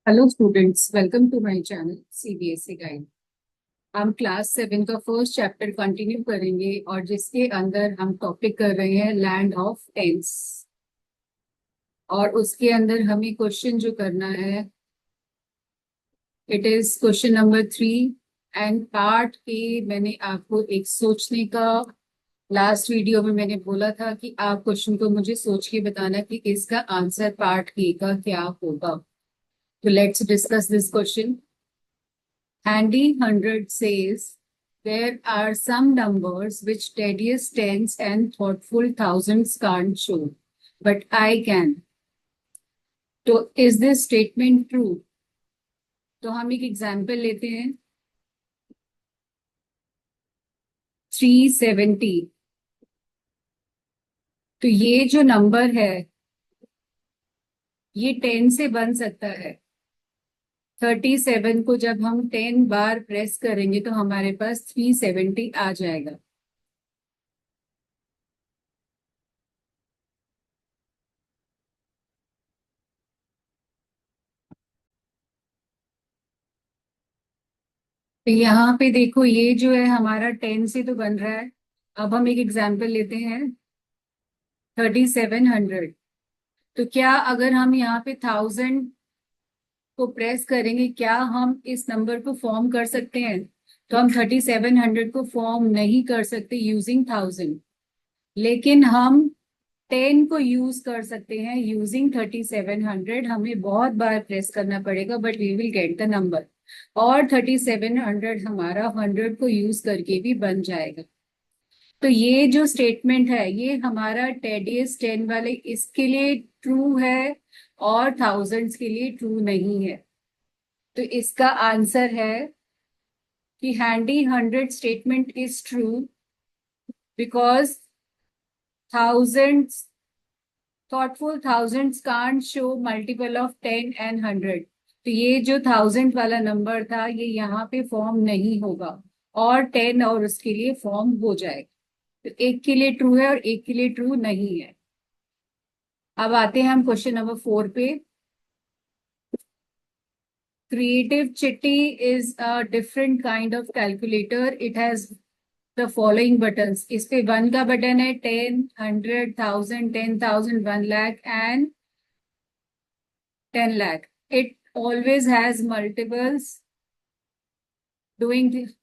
Hello students, welcome to my channel CBSE guide. हम class 7 का first chapter continue करेंगे और जिसके अंदर हम टॉपिक कर रहे हैं लैंड ऑफ टेंस। और उसके अंदर हमें क्वेश्चन जो करना है, it is question number 3। And part A मैंने आपको एक सोचने का, लास्ट वीडियो में मैंने बोला था कि आप क्वेश्चन को मुझे सोच के बताना कि इसका आंसर पार्ट ए का क्या होगा। तो let's discuss this question. Handy Hundred says there are some numbers which tedious tens and thoughtful thousands can't show, but I can. तो is this statement true? तो हम एक एग्जाम्पल लेते हैं। 370। तो ये जो नंबर है ये 10 से बन सकता है। 37 को जब हम 10 बार प्रेस करेंगे तो हमारे पास 370 आ जाएगा। तो यहाँ पे देखो, ये जो है हमारा 10 से तो बन रहा है। अब हम एक एग्जाम्पल लेते हैं। 3700। तो क्या अगर हम यहाँ पे 1000 को प्रेस करेंगे, क्या हम इस नंबर को फॉर्म कर सकते हैं? तो हम 3700 को फॉर्म नहीं कर सकते यूजिंग 1000, लेकिन हम 10 को यूज कर सकते हैं यूजिंग 3700। हमें बहुत बार प्रेस करना पड़ेगा but we will get the number. और 3700 हमारा 100 को यूज करके भी बन जाएगा। तो ये जो स्टेटमेंट है ये हमारा टेडियस 10 वाले इसके लिए ट्रू है और थाउजेंड्स के लिए ट्रू नहीं है। तो इसका आंसर है कि handy 100 statement is true because thousands thoughtful thousands can't show multiple of 10 and 100। तो ये जो 1000 वाला नंबर था ये यहाँ पे फॉर्म नहीं होगा और 10 और उसके लिए फॉर्म हो जाएगा। तो एक के लिए ट्रू है और एक के लिए ट्रू नहीं है। अब आते हैं हम क्वेश्चन नंबर 4 पे। Creative Chitti is a different kind of calculator. It has the following buttons. इस पे 1 का बटन है, 10, 100, 1000, 10,000, 1 lakh and 10 lakh. It always has multiples doing this.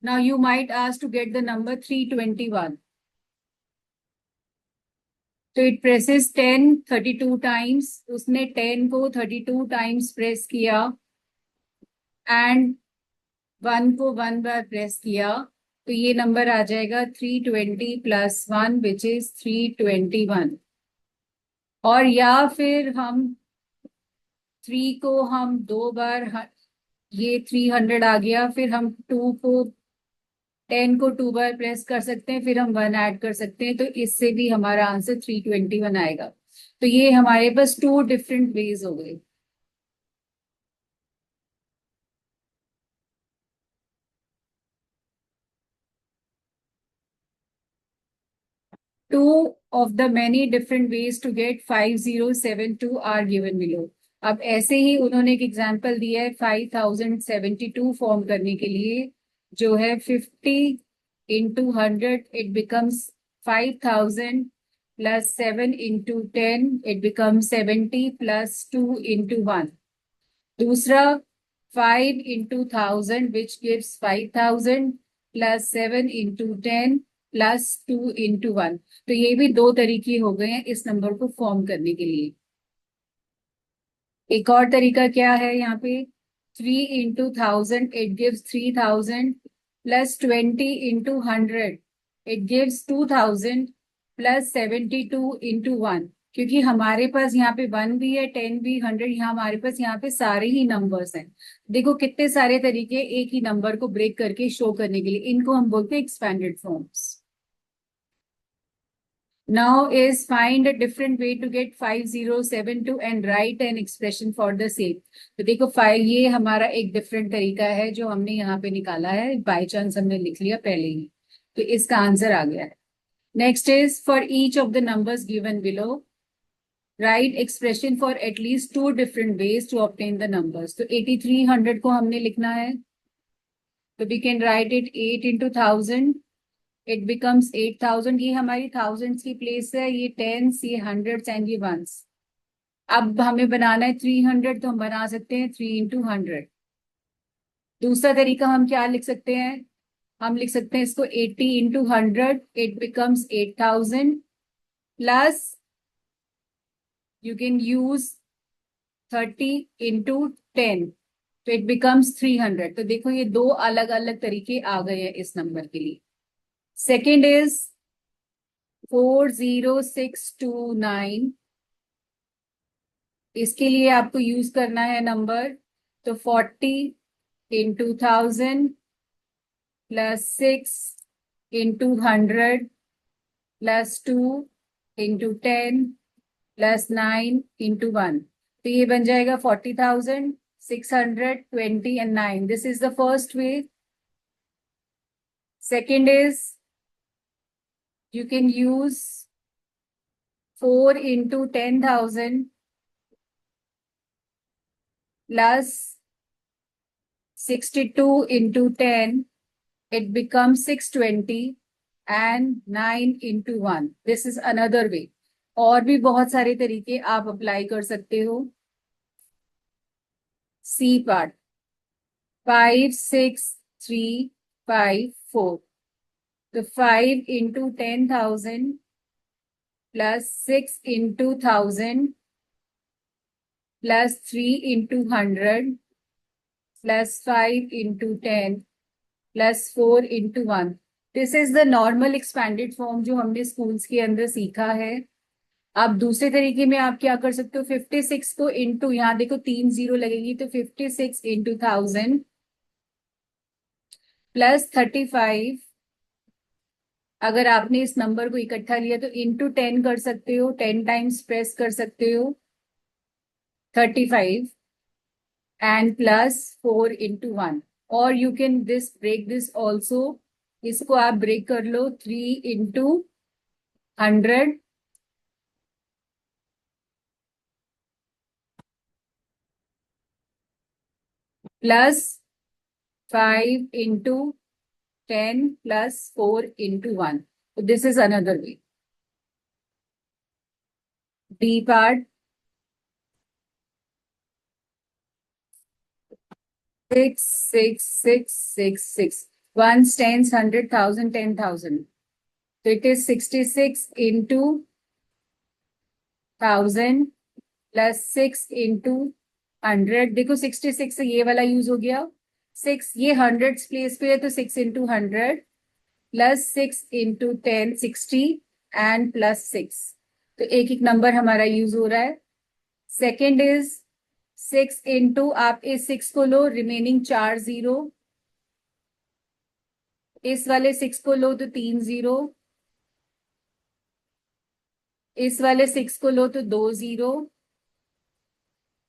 Now you might ask to get the number 321. तो it presses 10 32 times. उसने 10 को 32 times press किया and 1 को 1 बार press किया। तो ये नंबर आ जाएगा 320 प्लस 1 विच इज 321। और या फिर हम 3 को हम 2 बार, ये 300 आ गया। फिर हम 2 को 10 को 2 बार प्रेस कर सकते हैं, फिर हम 1 ऐड कर सकते हैं। तो इससे भी हमारा आंसर 321 आएगा। तो ये हमारे पास 2 डिफरेंट वेज हो गए। Two of the many different ways to get 5072 are given below। अब ऐसे ही उन्होंने एक एग्जांपल दिया है 5072 फॉर्म करने के लिए, जो है 50 into 100 it becomes 5000 plus 7 into 10 it becomes 70 plus 2 into 1। दूसरा 5 into 1000 which gives 5000 plus 7 into 10 plus 2 into 1। तो ये भी 2 तरीके हो गए हैं इस नंबर को फॉर्म करने के लिए। एक और तरीका क्या है यहाँ पे, 3 into 1000 it gives 3000 plus 20 into 100 it gives 2000 plus 72 into 1। क्योंकि हमारे पास यहाँ पे 1 भी है, 10 भी, 100, यहाँ हमारे पास यहाँ पे सारे ही नंबर्स हैं। देखो कितने सारे तरीके एक ही नंबर को ब्रेक करके शो करने के लिए, इनको हम बोलते हैं expanded forms. Now is find a different way to get 5072 and write an expression for the same। तो देखो फाइव, ये हमारा एक डिफरेंट तरीका है जो हमने यहाँ पे निकाला है, बाय चांस हमने लिख लिया पहले ही। तो इसका आंसर आ गया है। Next is for each of the numbers given below write expression for at least 2 different ways to obtain the numbers. तो 8300 को हमने लिखना है, तो we can write it 8 into 1000, it becomes 8000। ये हमारी थाउजेंड्स की प्लेस है, ये टेंस, ये हंड्रेड्स एंड ये वंस। अब हमें बनाना है 300, तो हम बना सकते हैं 3 into 100। दूसरा तरीका हम क्या लिख सकते हैं, हम लिख सकते हैं इसको 80 into 100, it becomes 8000 plus you can use 30 into 10, तो इट बिकम्स 300। तो देखो ये दो अलग अलग तरीके आ गए हैं इस नंबर के लिए। सेकेंड इज 40629, इसके लिए आपको यूज करना है नंबर, तो 40 into 1000 plus 6 into 100 plus 2 into 10 plus 9 into 1। तो ये बन जाएगा 40,000, 600, 20 and 9। This is the first way. Second is you can use 4 into 10,000 plus 62 into 10, it becomes 620 and 9 into 1। This is another way। और भी बहुत सारे तरीके आप अप्लाई कर सकते हो। सी पार्ट 56354, तो 5 into 10,000 plus 6 into 1000 plus 3 into 100 plus 5 into 10 plus 4 into 1। This is the normal expanded form जो हमने स्कूल्स के अंदर सीखा है। अब दूसरे तरीके में आप क्या कर सकते हो, 56 को इंटू, यहाँ देखो 3 0 लगेगी, तो 56 into 1000 प्लस 35। अगर आपने इस नंबर को इकट्ठा लिया तो इंटू 10 कर सकते हो, 10 टाइम्स प्रेस कर सकते हो 35 एंड प्लस 4 into 1। और you can this break this also, इसको आप ब्रेक कर लो 3 into 100 plus 5 into 10 plus 4 into 1। So this is another way। B part 66666, ones, tens, 100,000, 10,000। So it is 66 into 1000 plus 6 into 100। देखो 66 से ये वाला यूज हो गया, 6 ये हंड्रेड्स प्लेस पे है, तो 6 into 100 plus 6 into 10, 60 and plus 6। तो एक एक नंबर हमारा यूज हो रहा है। सेकेंड इज 6 into, आप इस 6 को लो, रिमेनिंग 4 0, इस वाले 6 को लो तो 3 0, इस वाले 6 को लो तो 2 0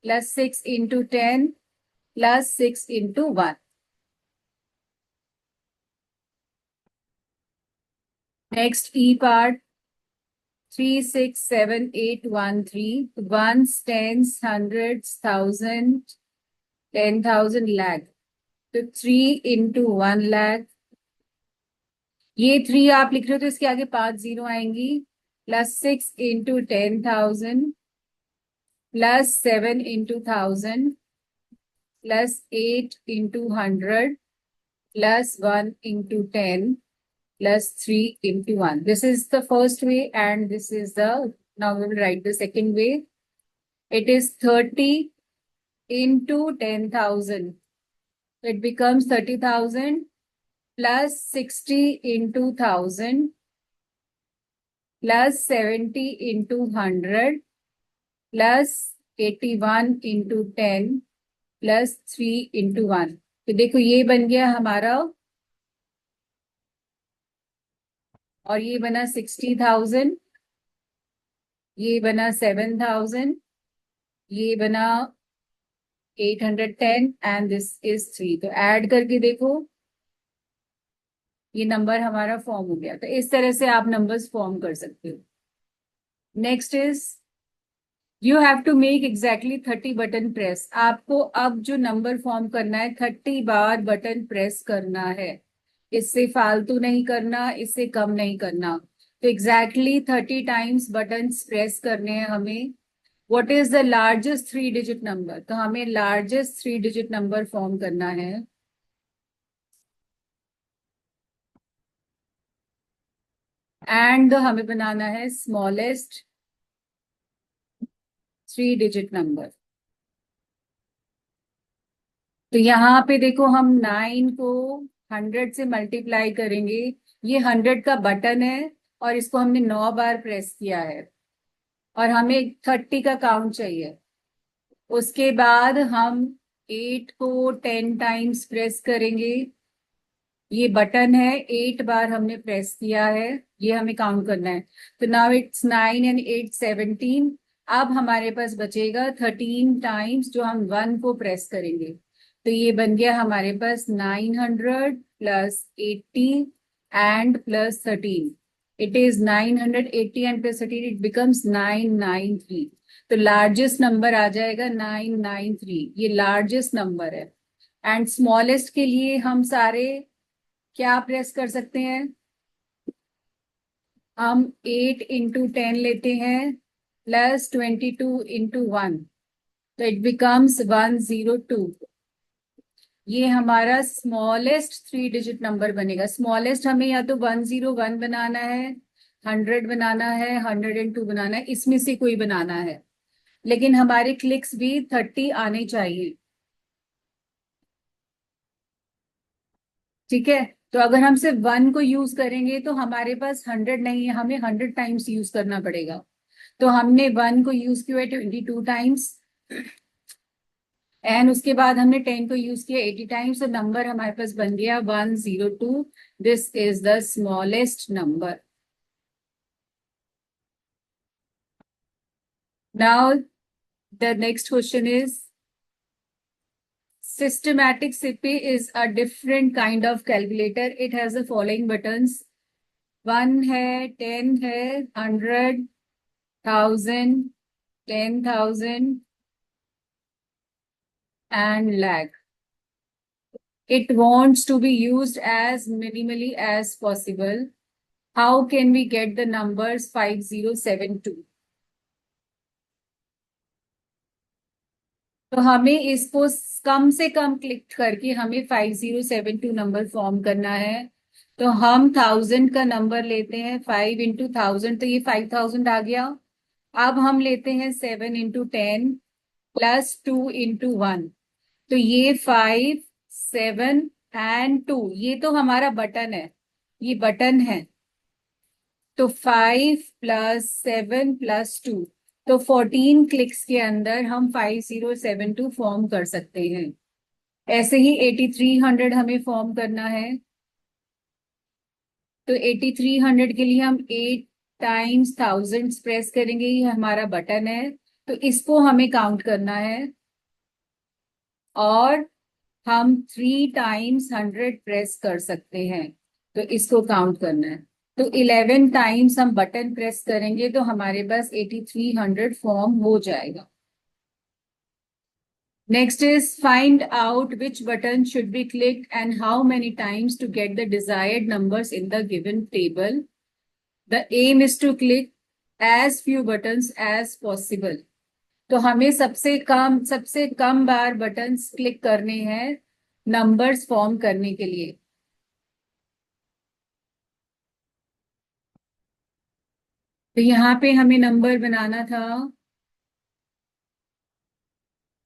plus 6 into 10 plus 6 into 1। Next E part 367,813, ones, tens, hundreds, thousand, 10,000, lakh। तो 3 into 1 lakh, ये 3 आप लिख रहे हो तो इसके आगे 5 0 आएंगी, plus 6 into 10,000 plus 7 into 1000 plus 8 into 100 plus 1 into 10 plus 3 into 1। This is the first way and this is the, now we will write the second way। It is 30 into 10,000, it becomes 30,000 plus 60 into 1000 plus 70 into 100 plus 81 into 10 plus 3 into 1। तो देखो ये बन गया हमारा, और ये बना 60,000, ये बना 7,000, ये बना 810 एंड दिस इज 3। तो ऐड करके देखो ये नंबर हमारा फॉर्म हो गया। तो इस तरह से आप नंबर्स फॉर्म कर सकते हो। Next is you have to make exactly 30 button press. आपको अब जो नंबर फॉर्म करना है 30 बार बटन प्रेस करना है। इससे फालतू नहीं करना, इससे कम नहीं करना। तो एग्जैक्टली 30 टाइम्स बटन प्रेस करने हैं हमें। What is the largest 3 digit number? तो हमें लार्जेस्ट 3 डिजिट नंबर फॉर्म करना है। एंड हमें बनाना है स्मॉलेस्ट 3 डिजिट नंबर। तो यहाँ पे देखो, हम 9 को 100 से मल्टीप्लाई करेंगे। ये 100 का बटन है और इसको हमने 9 बार प्रेस किया है और हमें 30 का काउंट चाहिए। उसके बाद हम 8 को 10 टाइम्स प्रेस करेंगे। ये बटन है, 8 बार हमने प्रेस किया है, ये हमें काउंट करना है। तो नाउ इट्स 9 and 8 17। अब हमारे पास बचेगा 13 टाइम्स जो हम 1 को प्रेस करेंगे। तो ये बन गया हमारे पास 900 + 80 and +13। It is 980 and +13, it becomes 993। तो लार्जेस्ट नंबर आ जाएगा 993, ये लार्जेस्ट नंबर है। एंड स्मॉलेस्ट के लिए हम सारे क्या प्रेस कर सकते हैं? हम 8 × 10 लेते हैं +22 × 1, तो इट बिकम्स 102। ये हमारा स्मॉलेस्ट 3 डिजिट नंबर बनेगा। स्मॉलेस्ट हमें या तो 101 बनाना है, 100 बनाना है, 102 बनाना है, इसमें से कोई बनाना है। लेकिन हमारे क्लिक्स भी 30 आने चाहिए। ठीक है। तो अगर हम सिर्फ 1 को यूज करेंगे तो हमारे पास 100 नहीं है, हमें 100 टाइम्स यूज करना पड़ेगा। तो हमने 1 को यूज किया 22 टाइम्स, एंड उसके बाद हमने 10 को यूज किया 80 टाइम्स। तो नंबर हमारे पास बन गया 102। This is the smallest number. Now the next question is, systematic SIPI is a different kind of calculator. It has the following buttons: 1 है, 10 है, 100, 1000, 10,000 and lakh. It wants to be used as minimally as possible. How can we get the numbers 5072? तो हमें इसको कम से कम click करके हमें 5072 number form करना है। तो हम 1000 का नंबर लेते हैं, 5 × 1000, तो ये 5000 आ गया। अब हम लेते हैं 7 × 10 +2 × 1, तो ये 5, 7 and 2, ये तो हमारा बटन है, ये बटन है। तो 5 + 7 + 2, तो 14 क्लिक्स के अंदर हम 5072 फॉर्म कर सकते हैं। ऐसे ही 8300 हमें फॉर्म करना है। तो 8300 के लिए हम 8 टाइम्स 1000 प्रेस करेंगे, ये हमारा बटन है। तो इसको हमें काउंट करना है और हम 3 टाइम्स 100 प्रेस कर सकते हैं, तो इसको काउंट करना है। तो 11 टाइम्स हम बटन प्रेस करेंगे तो हमारे पास 8300 फॉर्म हो जाएगा। Next is find out which button should be click and how many times to get the desired numbers in the given table. The aim is to click as few buttons as possible. तो हमें सबसे कम बार buttons click करने हैं numbers form करने के लिए। तो यहाँ पे हमें नंबर बनाना था।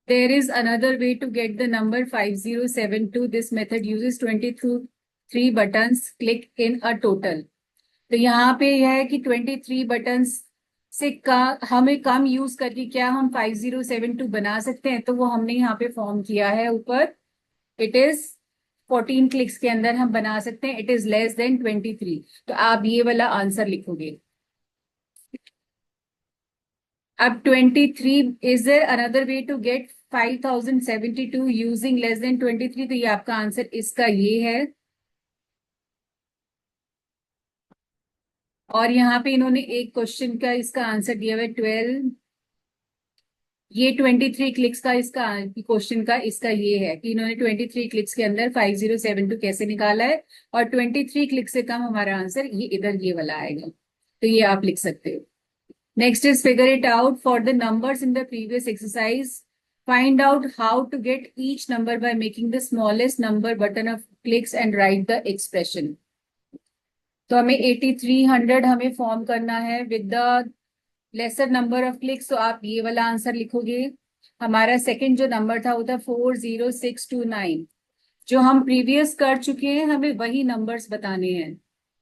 There is another way to get the number 5072. This method uses 23 buttons. Click in a total. तो यहाँ पे यह है कि 23 बटन्स से का हमें कम यूज करके क्या हम 5072 बना सकते हैं, तो वो हमने यहाँ पे फॉर्म किया है ऊपर। इट इज 14 क्लिक्स के अंदर हम बना सकते हैं। It is less than 23। तो आप ये वाला आंसर लिखोगे। अब 23, is there another way to get 5072 using less than 23? तो ये आपका आंसर इसका ये है। और यहाँ पे इन्होंने एक क्वेश्चन का इसका आंसर दिया हुआ है 12 ये 23 क्लिक्स का इसका क्वेश्चन का इसका ये है कि इन्होंने 23 क्लिक्स के अंदर 5072 कैसे निकाला है, और 23 क्लिक से कम हमारा आंसर ये इधर ये वाला आएगा। तो ये आप लिख सकते हो। Next is figure it out for the numbers in the previous exercise. Find out how to get each number by making the smallest number button of clicks and write the expression. तो हमें 8300 हमें form करना है with the lesser number of clicks, तो आप ये वाला answer लिखोगे। हमारा सेकंड जो नंबर था वो था 40629। जो हम प्रीवियस कर चुके हैं हमें वही नंबर्स बताने हैं,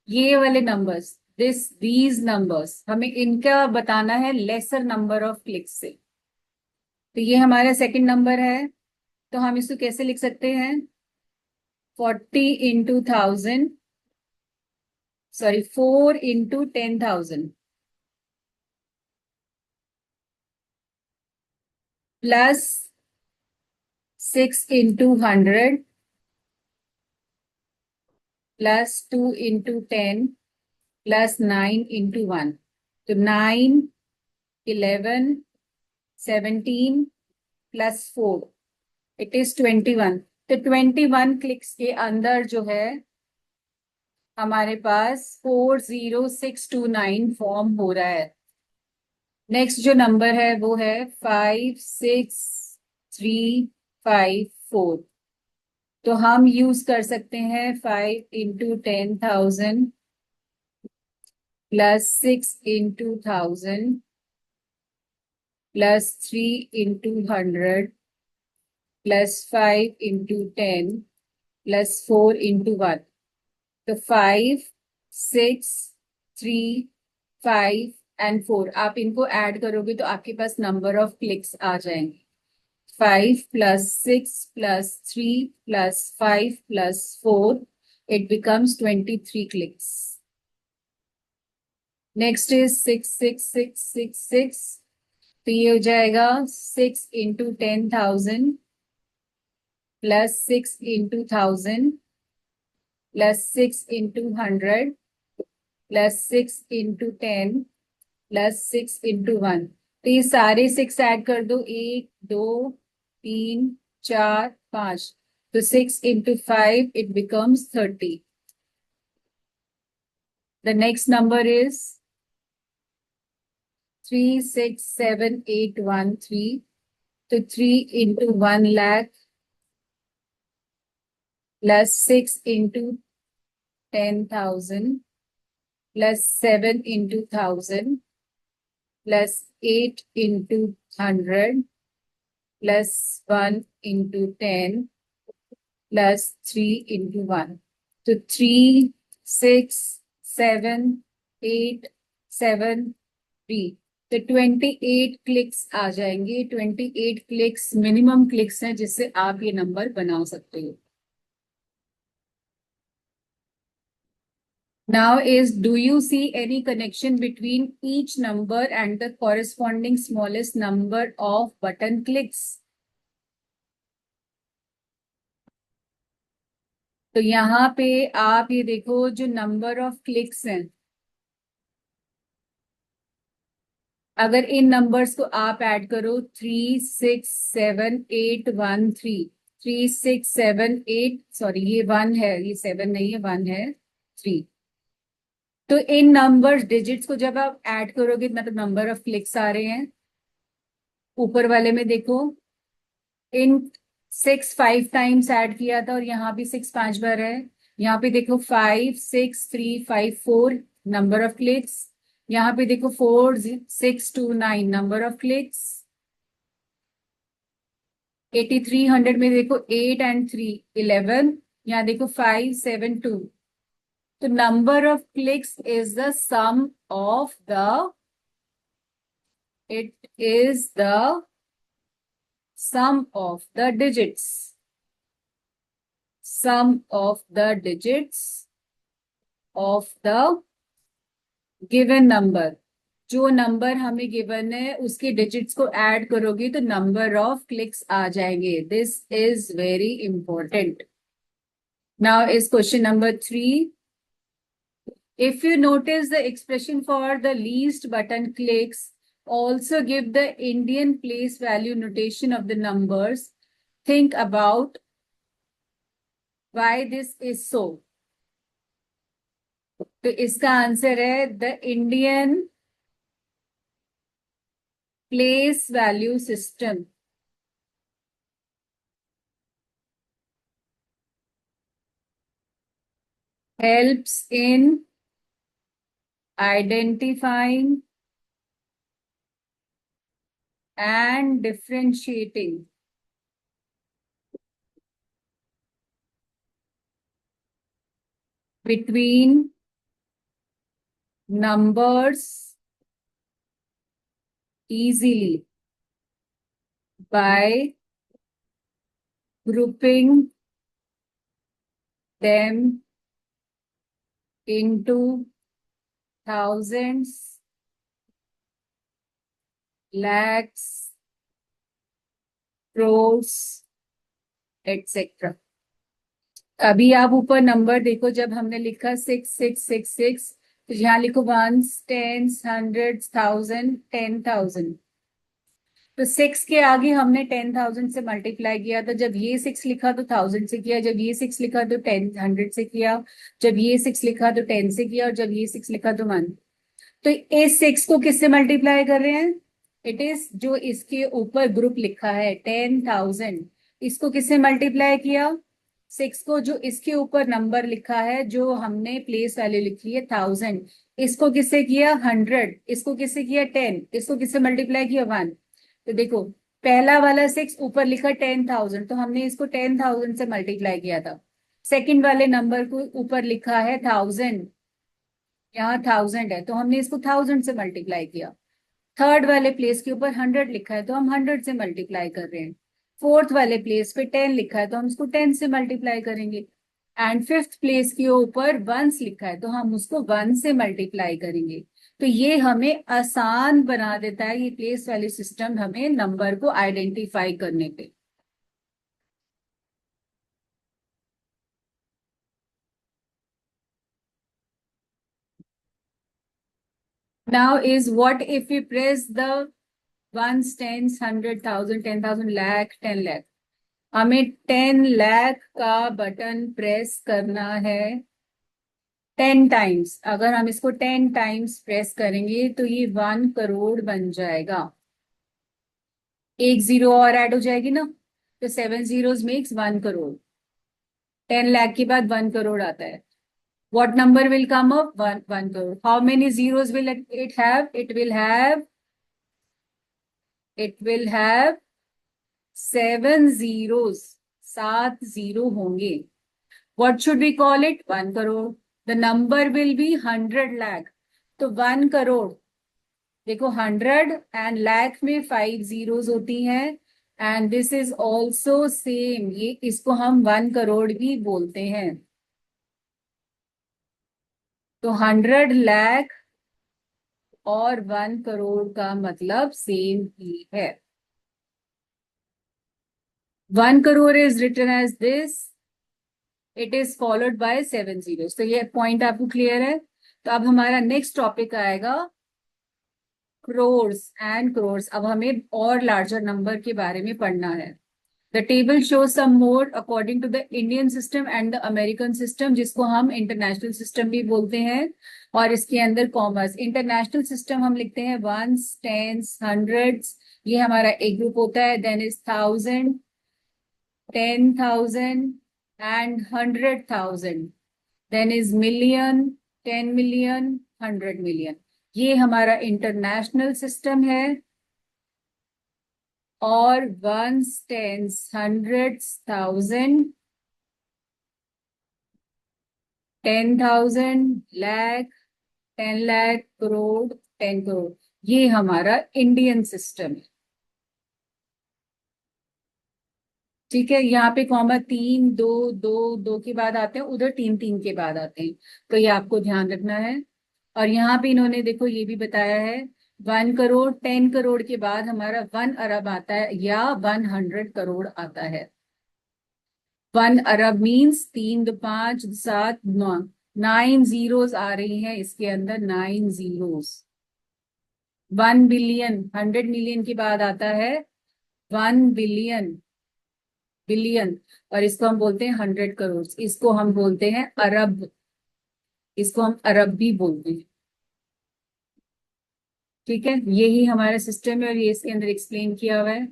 ये वाले नंबर्स, दीज नंबर्स हमें इनका बताना है लेसर नंबर ऑफ क्लिक्स से। तो ये हमारा सेकंड नंबर है, तो हम इसको कैसे लिख सकते हैं? 40 into 1000, sorry 4 into 10,000 plus 6 into 100 plus 2 into 10 plus 9 into 1। तो 9, 11, 17 प्लस 4, इट इज 21। तो 21 क्लिक्स के अंदर जो है हमारे पास 40629 फॉर्म हो रहा है। नेक्स्ट जो नंबर है वो है 56354। तो हम यूज कर सकते हैं 5 into 10,000 plus 6 into 1000 plus 3 into 100 plus 5 into 10 plus 4 into 1। तो 5 6 3 5 एंड 4 आप इनको ऐड करोगे तो आपके पास नंबर ऑफ क्लिक्स आ जाएंगे। 5 + 6 + 3 + 5 + 4, it becomes 23 clicks. Next is 66666। तो ये हो जाएगा 6 into 10,000 plus 6 into 1000 plus 6 into 100 plus 6 into 10 plus 6 into 1। तो ये सारे 6 ऐड कर दो, 1 2 3 4 5। तो 6 into 5 it becomes 30। The next number is 367813। तो 3 into 1 lakh plus 6 into 10,000 plus 7 into 1000 plus 8 into 100 plus 1 into 10 plus 3 into 1। तो 3 6 7 8 7 3। तो 28 क्लिक्स आ जाएंगे। 28 क्लिक्स मिनिमम क्लिक्स हैं जिससे आप ये नंबर बना सकते हो। Now is, do you see any connection between each number and the corresponding smallest number of button clicks? तो यहाँ पे आप ये देखो जो नंबर ऑफ क्लिक्स हैं, अगर इन नंबर्स को आप ऐड करो 367813, 3678, सॉरी ये 1 है, ये 7 नहीं है, 1 है 3। तो इन नंबर डिजिट्स को जब आप ऐड करोगे मतलब नंबर ऑफ क्लिक्स आ रहे हैं। ऊपर वाले में देखो, इन 6 5 टाइम्स ऐड किया था और यहाँ भी 6 5 बार है। यहाँ पे देखो 5 6 3 5 4 नंबर ऑफ क्लिक्स। यहाँ पे देखो 4629 नंबर ऑफ क्लिक्स। 8300 में देखो 8 and 3 11। यहाँ देखो 572। तो number of clicks is the sum of the, it is the sum of the digits, sum of the digits of the given number। जो नंबर हमें गिवन है उसके डिजिट्स को ऐड करोगे तो नंबर ऑफ क्लिक्स आ जाएंगे। This is very important. Now is question number 3। If you notice the expression for the least button clicks, Also give the Indian place value notation of the numbers. Think about why this is so. तो इसका answer है the Indian place value system helps in identifying and differentiating between numbers easily by grouping them into thousands, lakhs, crores, etc. अभी आप ऊपर number देखो, जब हमने लिखा 6666, तो यहाँ लिखो वंस, टेंस, हंड्रेड्स, थाउजेंड, 10,000। तो 6 के आगे हमने 10,000 से मल्टीप्लाई किया था। जब ये 6 लिखा तो 1000 से किया, जब ये 6 लिखा तो 100 से किया, जब ये 6 लिखा तो 10 से किया, और जब ये 6 लिखा तो 1। तो इस 6 को किससे मल्टीप्लाई कर रहे हैं? इट इज जो इसके ऊपर ग्रुप लिखा है 10,000, इसको किससे मल्टीप्लाई किया? 6 को जो इसके ऊपर नंबर लिखा है, जो हमने प्लेस वैल्यू लिखी है 1000, इसको किससे किया? 100, इसको किससे किया? 10, इसको किससे मल्टीप्लाई किया? 1। तो देखो, पहला वाला 6 ऊपर लिखा 10,000, तो हमने इसको 10,000 से मल्टीप्लाई किया था। सेकंड वाले नंबर को ऊपर लिखा है 1000, यहाँ 1000 है, तो हमने इसको 1000 से मल्टीप्लाई किया। थर्ड वाले प्लेस के ऊपर 100 लिखा है, तो हम 100 से मल्टीप्लाई कर रहे हैं। फोर्थ वाले प्लेस पे 10 लिखा है, तो हम उसको 10 से मल्टीप्लाई करेंगे। एंड फिफ्थ प्लेस के ऊपर वंस लिखा है, तो हम उसको 1 से मल्टीप्लाई करेंगे। तो ये हमें आसान बना देता है, ये प्लेस वैल्यू सिस्टम हमें नंबर को आइडेंटिफाई करने पे। Now is what if we press the ones, tens, 100,000, 10,000, lakh, 10 lakh. हमें 10 लाख का बटन प्रेस करना है 10 टाइम्स। अगर हम इसको 10 टाइम्स प्रेस करेंगे तो ये 1 करोड़ बन जाएगा। एक जीरो और ऐड हो जाएगी ना, तो 7 जीरोस मेक्स 1 करोड़। 10 लाख के बाद 1 करोड़ आता है। What number will come up? 1 crore. How many zeros will it have? It will have 7 zeros. 7 zero होंगे। What should we call it? 1 crore. The number will be 100 lakh. तो 1 करोड़, देखो 100 एंड लाख में 5 zeros होती हैं, and this is also same, ये इसको हम 1 करोड़ भी बोलते हैं। तो 100 लाख और 1 करोड़ का मतलब सेम ही है। 1 crore is written as this, it is followed by 7 zeros. तो ये पॉइंट आपको क्लियर है। तो अब हमारा नेक्स्ट टॉपिक आएगा क्रोर्स एंड क्रोर्स। अब हमें और लार्जर नंबर के बारे में पढ़ना है। The table show some more according to the Indian system and the American system, जिसको हम इंटरनेशनल सिस्टम भी बोलते हैं। और इसके अंदर कॉमर्स, इंटरनेशनल सिस्टम हम लिखते हैं वंस, टेंस, हंड्रेड्स, ये हमारा एक ग्रुप होता है। Then is 1000, 10,000 and 100,000। Then is million, 10 million, 100 million. ये हमारा इंटरनेशनल सिस्टम है। और ones, tens, hundreds, 1000, 10,000, lakh, 10 lakh, crore, 10 crore, ये हमारा इंडियन सिस्टम है। ठीक है, यहाँ पे कॉमा 3, 2, 2, 2 के बाद आते हैं, उधर 3, 3 के बाद आते हैं, तो ये आपको ध्यान रखना है। और यहाँ पे इन्होंने देखो ये भी बताया है 1 करोड़, 10 करोड़ के बाद हमारा 1 अरब आता है या 100 करोड़ आता है। 1 अरब मीन्स 3, 2, 5, 7, 9 जीरोस आ रही हैं इसके अंदर, 9 जीरोस। 1 बिलियन, 100 मिलियन के बाद आता है 1 बिलियन, बिलियन। और इसको हम बोलते हैं 100 करोड़, इसको हम बोलते हैं अरब, इसको हम अरब भी बोलते हैं। ठीक है, यही हमारा सिस्टम है और ये इसके अंदर एक्सप्लेन किया हुआ है।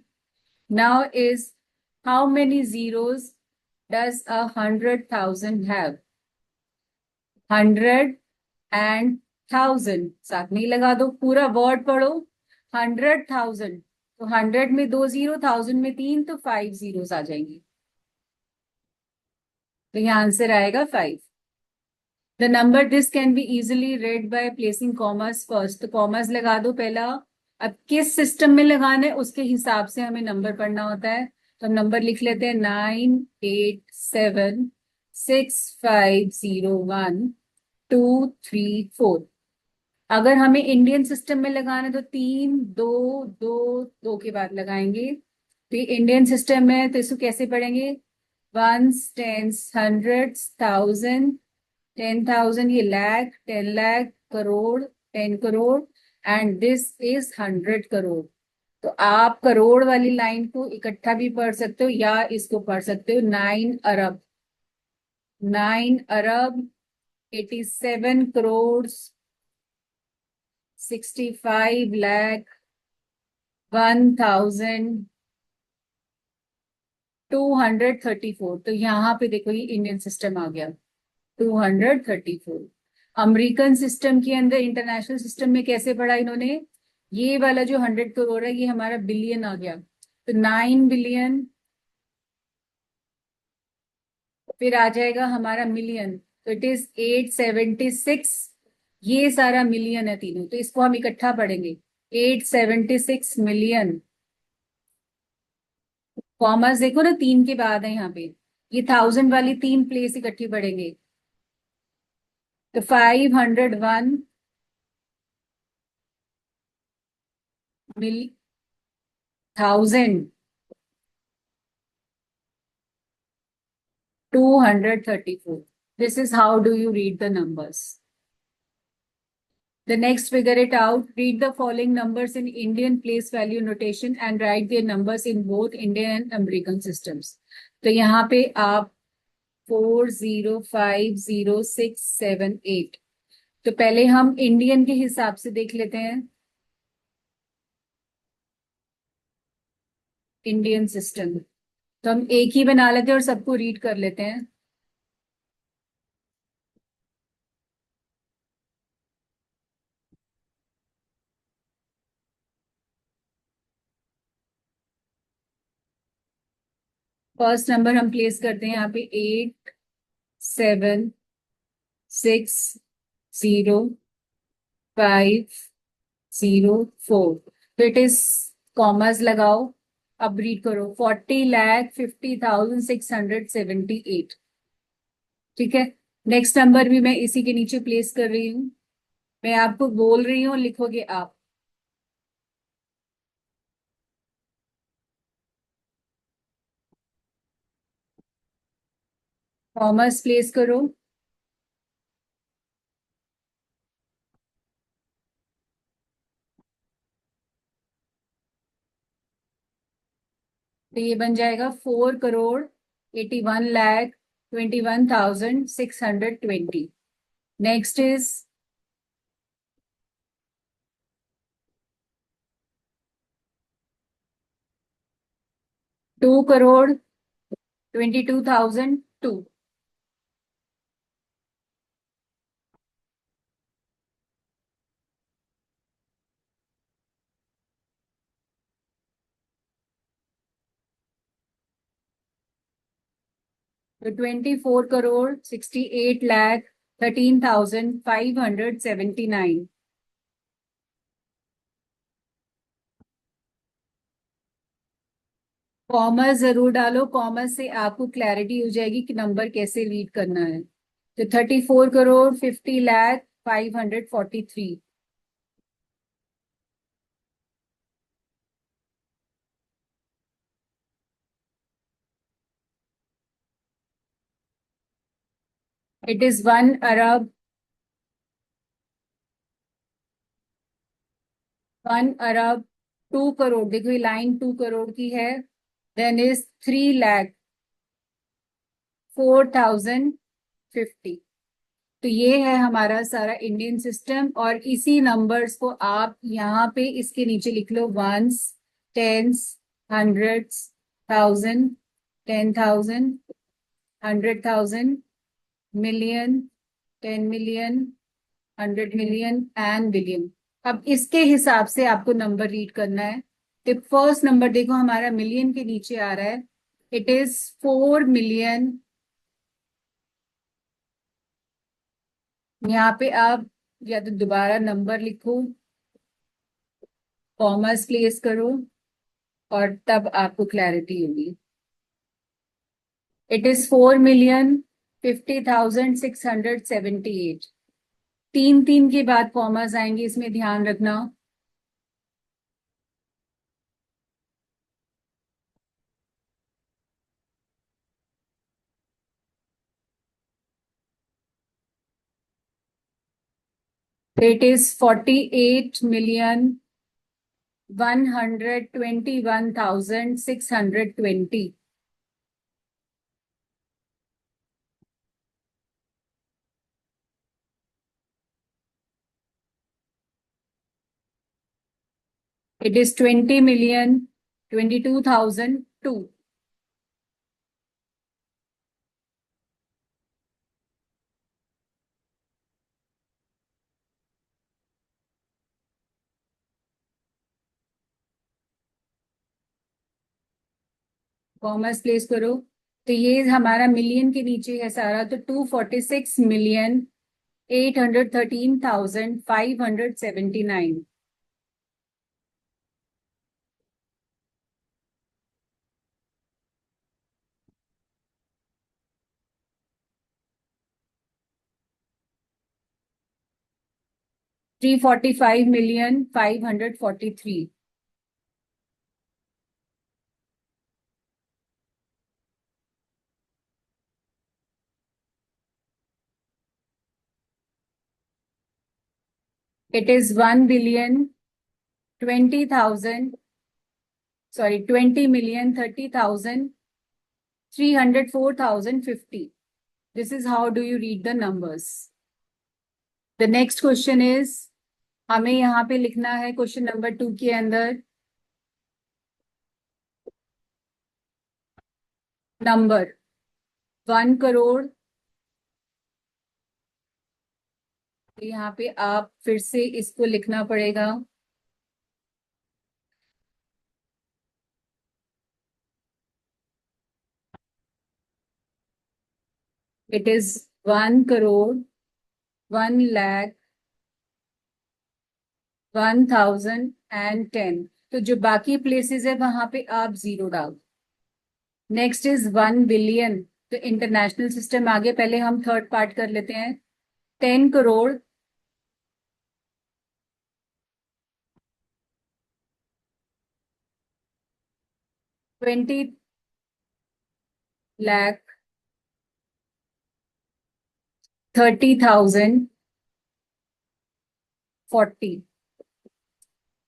Now is how many zeros does 100,000 have? 100 and 1000 साथ में ही लगा दो, पूरा वर्ड पढ़ो। 100,000, तो 100 में 2 जीरो, 1000 में 3, तो 5 जीरोस आ जाएंगे। तो यहाँ आंसर आएगा 5। The number this can be easily red by placing commerce first, तो कॉमर्स लगा दो पहला। अब किस सिस्टम में लगाना है उसके हिसाब से हमें नंबर पढ़ना होता है। तो हम नंबर लिख लेते हैं 9876501234। अगर हमें इंडियन सिस्टम में लगाना है तो 3 2 2 2 के बाद लगाएंगे। तो इंडियन सिस्टम में तो इसको कैसे पढ़ेंगे? वंस, टेंस, हंड्रेड्स, थाउजेंड, 10,000, ये lakh, 10 lakh, crore, 10 crore, and this is 100 crore. तो आप करोड़ वाली लाइन को इकट्ठा भी पढ़ सकते हो या इसको पढ़ सकते हो 9 अरब, 9 अरब 87 करोड़ 65 लाख 1,234। तो यहाँ पे देखो ये इंडियन सिस्टम आ गया 234। अमेरिकन सिस्टम के अंदर, इंटरनेशनल सिस्टम में कैसे पढ़ा इन्होंने? ये वाला जो 100 करोड़ है ये हमारा बिलियन आ गया, तो 9 बिलियन, फिर आ जाएगा हमारा मिलियन, तो इट इज 876। ये सारा मिलियन है तीनों, तो इसको हम इकट्ठा पढ़ेंगे 876 मिलियन। कॉमर्स देखो ना, 3 के बाद है यहाँ पे, ये 1000 वाली 3 प्लेस इकट्ठी पढ़ेंगे। तो 501,000 234. This is how do you read the numbers. The next, figure it out. Read the following numbers in Indian place value notation and write their numbers in both Indian and American systems. तो यहाँ पे आप 405067 8, तो पहले हम Indian के हिसाब से देख लेते हैं। इंडियन सिस्टम, तो हम एक ही बना लेते हैं और सबको रीड कर लेते हैं। फर्स्ट नंबर हम प्लेस करते हैं यहाँ पे 87600504। तो इट इज, कॉमर्स लगाओ, अब रीड करो 40,50,678। ठीक है, नेक्स्ट नंबर भी मैं इसी के नीचे प्लेस कर रही हूँ, मैं आपको बोल रही हूँ, लिखोगे आप। कॉमर्स प्लेस करो, तो ये बन जाएगा 4,81,21,620। Next is 2,22,002। 24,68,13,579। कॉमर्स जरूर डालो, कॉमर्स से आपको क्लैरिटी हो जाएगी कि नंबर कैसे रीड करना है। तो 34,50,05,543। इट इज 1 अरब 1 अरब, 2 करोड़, देखो ये लाइन 2 करोड़ की है, देन इज 3,04,050। तो ये है हमारा सारा इंडियन सिस्टम, और इसी नंबर्स को आप यहाँ पे इसके नीचे लिख लो, ones, tens, hundreds, thousand, 10,000, 100,000, million, 10 million, 100 million and billion. अब इसके हिसाब से आपको नंबर रीड करना है। तो फर्स्ट नंबर देखो हमारा मिलियन के नीचे आ रहा है, इट इज 4 मिलियन। यहाँ पे आप या तो दोबारा नंबर लिखो, कॉमर्स प्लेस करो, और तब आपको क्लैरिटी होगी। It is 4,50,678। तीन तीन के बाद कॉमर्स आएंगे, इसमें ध्यान रखना। It is 48,121,620। It is 20,022,002. Commerce place करो। तो ये हमारा मिलियन के नीचे है सारा, तो 246,813,579। $345,543। It is 1,020,000, sorry, 20,030,304,050. This is how do you read the numbers. The next question is, हमें यहाँ पे लिखना है क्वेश्चन नंबर 2 के अंदर नंबर 1 करोड़। तो यहाँ पे आप फिर से इसको लिखना पड़ेगा, इट इज 1 करोड़, 1 लाख, 1,010। तो जो बाकी प्लेसेस है वहां पे आप जीरो डाल। Next is 1 billion. तो इंटरनेशनल सिस्टम आगे, पहले हम थर्ड पार्ट कर लेते हैं। 10 करोड़, 20 लाख, 30,000, 40।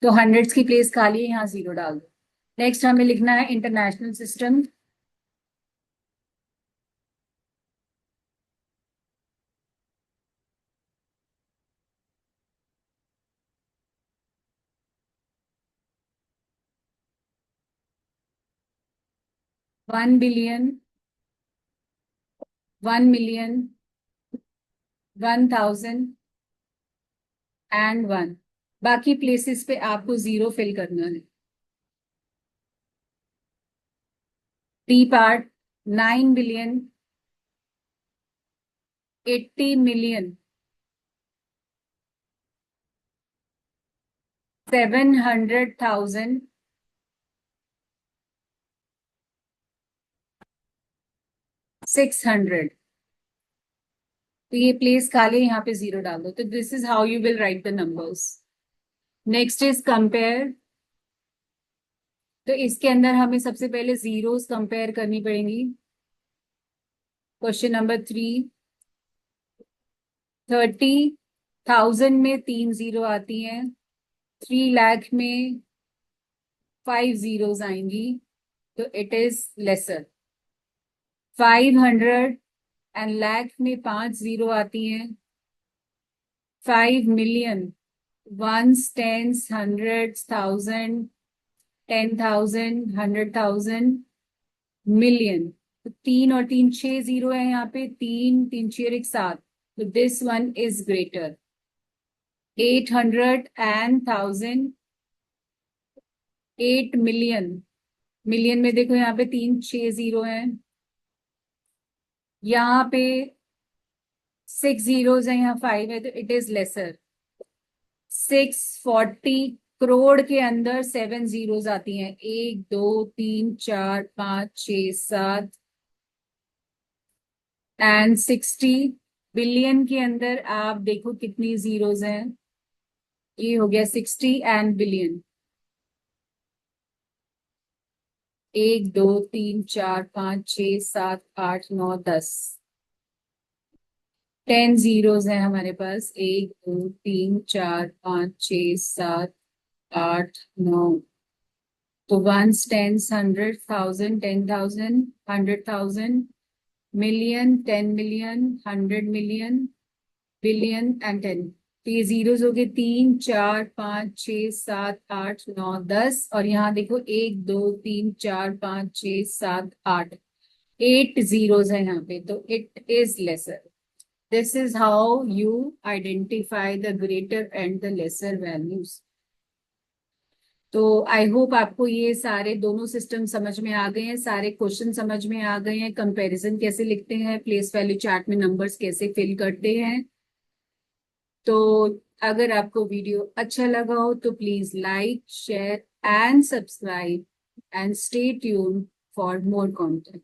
तो हंड्रेड्स की प्लेस खाली है, यहाँ जीरो डाल दो। नेक्स्ट हमें लिखना है international system. One billion, 1 million, 1,000 and 1। बाकी प्लेसेस पे आपको जीरो फिल करना है। D part, 9 billion, 80 million, 700,000, 600। तो ये प्लेस खाली है, यहाँ पे जीरो डाल दो। तो this is how you will write the numbers. Next is compare. तो इसके अंदर हमें सबसे पहले जीरोस कंपेयर करनी पड़ेंगी। क्वेश्चन नंबर 3, 30,000 में 3 जीरो आती हैं, 3 लाख में 5 जीरोस आएंगी तो it is lesser. 500 and lakh में 5 जीरो आती हैं। 5 million, ones, tens, hundreds, thousand, 10,000, 100,000, million. तो 3 और 3, 6 जीरो है यहाँ पे, 3, 3 6 और 1 7, तो this one is greater. 800 and 1000, 8 million. Million में देखो यहाँ पे 3, 6 जीरो है, यहाँ पे 6 जीरोस है, यहाँ 5 है, तो इट इज लेसर। 640 करोड़ के अंदर 7 जीरोस आती हैं, 1, 2, 3, 4, 5, 6, 7, एंड 60 बिलियन के अंदर आप देखो कितनी जीरोस हैं, ये हो गया 60 एंड बिलियन। 1, 2, 3, 4, 5, 6, 7, 8, 9, 10, 10 जीरोस हैं हमारे पास। 1, 2, 3, 4, 5, 6, 7, 8, 9। तो ones, tens, hundred, thousand, 10,000, 100,000, million, 10 million, 100 million, billion and 10। तो ये जीरोस हो गए 3, 4, 5, 6, 7, 8, 9, 10, और यहाँ देखो 1, 2, 3, 4, 5, 6, 7, 8, 8 जीरोस है यहाँ पे, तो it is lesser. This is how you identify the greater and the lesser values. तो आई होप आपको ये सारे दोनों सिस्टम समझ में आ गए हैं, सारे क्वेश्चन समझ में आ गए हैं, कंपैरिजन कैसे लिखते हैं, प्लेस वैल्यू चार्ट में नंबर्स कैसे फिल करते हैं। तो अगर आपको वीडियो अच्छा लगा हो तो please like, share and subscribe and stay tune for more content.